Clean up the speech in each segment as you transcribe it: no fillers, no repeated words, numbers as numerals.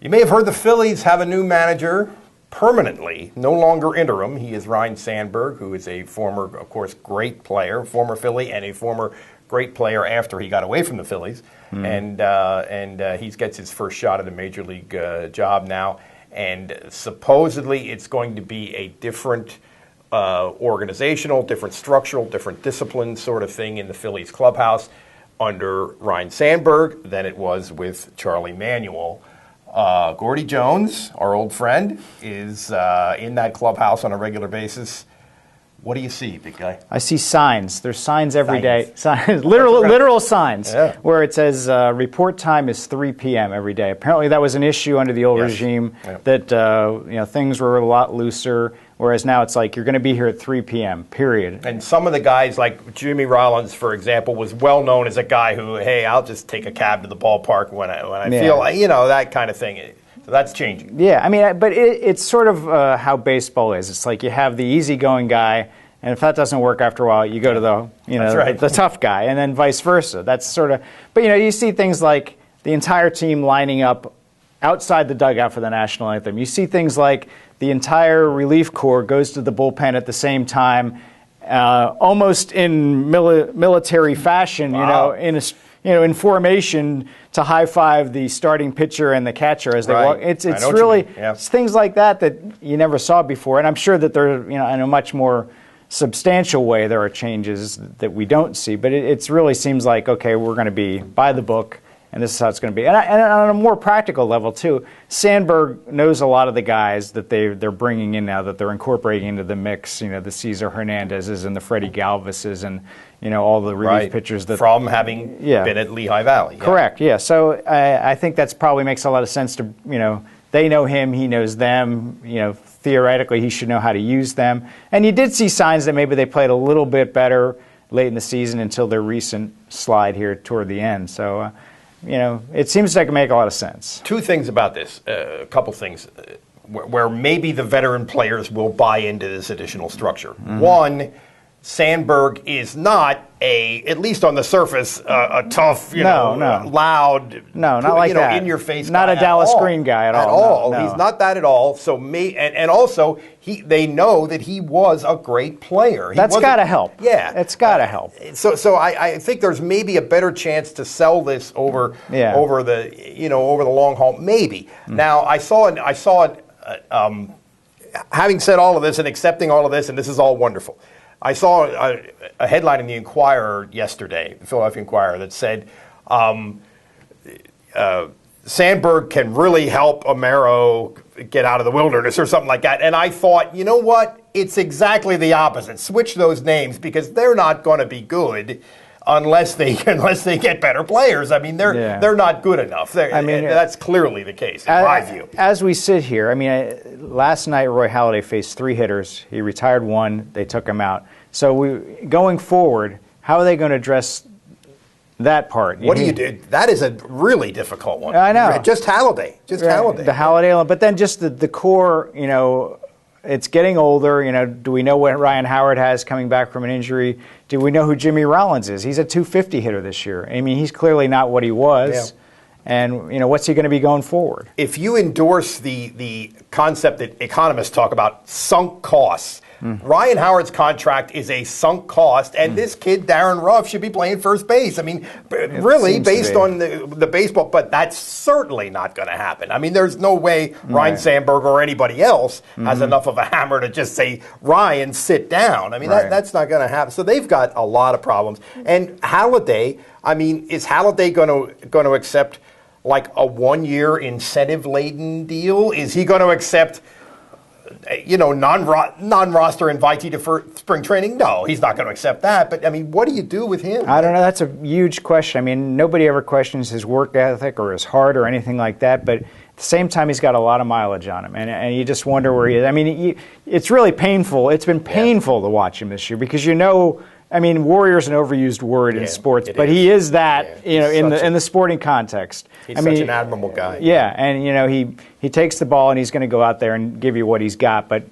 You may have heard the Phillies have a new manager permanently, no longer interim. He is Ryne Sandberg, who is a former, of course, great player, former Philly, and a former great player after he got away from the Phillies. And he gets his first shot at a major league job now. And supposedly it's going to be a different organizational, different structural, different discipline sort of thing in the Phillies clubhouse under Ryne Sandberg than it was with Charlie Manuel. Gordy Jones, our old friend, is in that clubhouse on a regular basis. What do you see, big guy? I see signs. There's signs every day. Signs, literal signs, where it says report time is 3 p.m. every day. Apparently, that was an issue under the old regime. That things were a lot looser. Whereas now it's like you're going to be here at 3 p.m. Period. And some of the guys, like Jimmy Rollins, for example, was well known as a guy who, hey, I'll just take a cab to the ballpark when I feel like, that kind of thing. So that's changing. Yeah, I mean, but it's sort of how baseball is. It's like you have the easygoing guy, and if that doesn't work after a while, you go to the tough guy, and then vice versa. That's sort of. But you see things like the entire team lining up outside the dugout for the national anthem. You see things like the entire relief corps goes to the bullpen at the same time, almost in military fashion. Wow. In formation to high five the starting pitcher and the catcher as they walk. It's really it's things like that you never saw before, and I'm sure that there in a much more substantial way there are changes that we don't see. But it really seems like okay, we're going to be by the book. And this is how it's going to be. And on a more practical level, too, Sandberg knows a lot of the guys that they're bringing in now, that they're incorporating into the mix. The Cesar Hernandezes and the Freddie Galvises and, all the relief pitchers. From having been at Lehigh Valley. Yeah. Correct, yeah. So I think that's probably makes a lot of sense to, they know him, he knows them. Theoretically, he should know how to use them. And you did see signs that maybe they played a little bit better late in the season until their recent slide here toward the end. So... it seems like it make a lot of sense. Two things about this, a couple things, where maybe the veteran players will buy into this additional structure. Mm-hmm. One, Sandberg is not at least on the surface, a tough, loud, not like that, in your face, not guy a Dallas Green guy at all. No. He's not that at all. So and also they know that he was a great player. That's got to help. Yeah, it's got to help. So I think there's maybe a better chance to sell this over the long haul. Maybe. Now I saw it. Having said all of this and accepting all of this, and this is all wonderful. I saw a headline in the Inquirer yesterday, the Philadelphia Inquirer, that said Sandberg can really help Amaro get out of the wilderness or something like that. And I thought, you know what? It's exactly the opposite. Switch those names because they're not going to be good unless they get better players. I mean, they're not good enough. That's clearly the case, in my view. As we sit here, last night Roy Halladay faced 3 hitters. He retired 1. They took him out. So going forward, how are they going to address that part? What do you do? That is a really difficult one. I know. Just Halladay. Halladay. The Halladay, but then just the core, it's getting older. Do we know what Ryan Howard has coming back from an injury? Do we know who Jimmy Rollins is? He's a 250 hitter this year. He's clearly not what he was. Yeah. And, what's he going to be going forward? If you endorse the concept that economists talk about, sunk costs, Ryan Howard's contract is a sunk cost, and this kid, Darren Ruff, should be playing first base. Really, based on the baseball, but that's certainly not going to happen. There's no way Ryne Sandberg or anybody else has enough of a hammer to just say, Ryan, sit down. That's not going to happen. So they've got a lot of problems. And Halladay, is Halladay going to accept like a 1-year incentive-laden deal? Is he going to accept non-roster invitee to spring training? No, he's not going to accept that. But, what do you do with him? I don't know. That's a huge question. Nobody ever questions his work ethic or his heart or anything like that. But at the same time, he's got a lot of mileage on him. And you just wonder where he is. It's really painful. It's been painful to watch him this year because warrior's an overused word in sports, but he is that, in the sporting context. He's such an admirable guy. Yeah, and he takes the ball and he's going to go out there and give you what he's got. But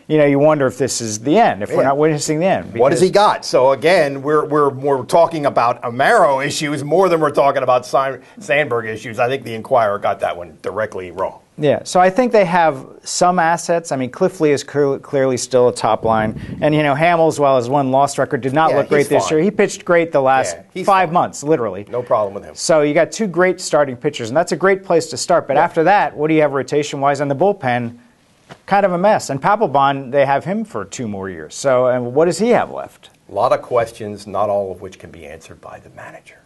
you wonder if this is the end, if we're not witnessing the end. What has he got? So again, we're talking about Amaro issues more than we're talking about Sandberg issues. I think the Inquirer got that one directly wrong. Yeah, so I think they have some assets. I mean, Cliff Lee is clearly still a top line. And, Hamill, as well as one lost record, did not look great this year. He pitched great the last 5 months, literally. No problem with him. So you got two great starting pitchers, and that's a great place to start. But after that, what do you have rotation-wise? And the bullpen, kind of a mess. And Papelbon, they have him for 2 more years. So and what does he have left? A lot of questions, not all of which can be answered by the manager.